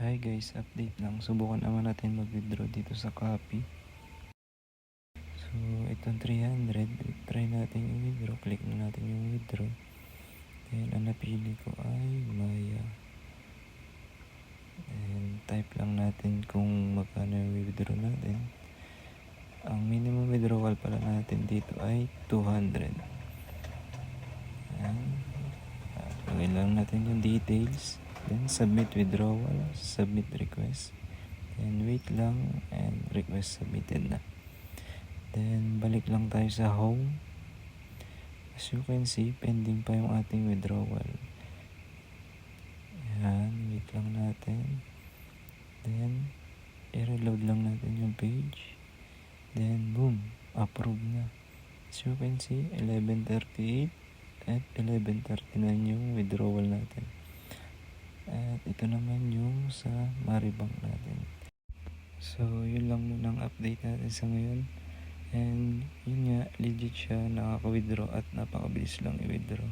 Hi guys, update lang. Subukan naman natin mag-withdraw dito sa Shopee. So, itong 300, try natin yung withdraw. Click na natin yung withdraw. Then, ang napili ko ay Maya. And type lang natin kung magkano yung withdraw natin. Ang minimum withdrawal pala natin dito ay 200. And, lagay lang natin yung details. Then, submit withdrawal, submit request. Then, wait lang and request submitted na. Then, balik lang tayo sa home. As you can see, pending pa yung ating withdrawal. Ayan, wait lang natin. Then, i-reload lang natin yung page. Then, boom, approve na. As you can see, 11:38 at 11:39 yung withdrawal natin. At ito naman yung sa Maribank natin. So, yun lang muna ang update natin sa ngayon. And yun nga, legit siya, nakaka-withdraw at napakabilis lang i-withdraw.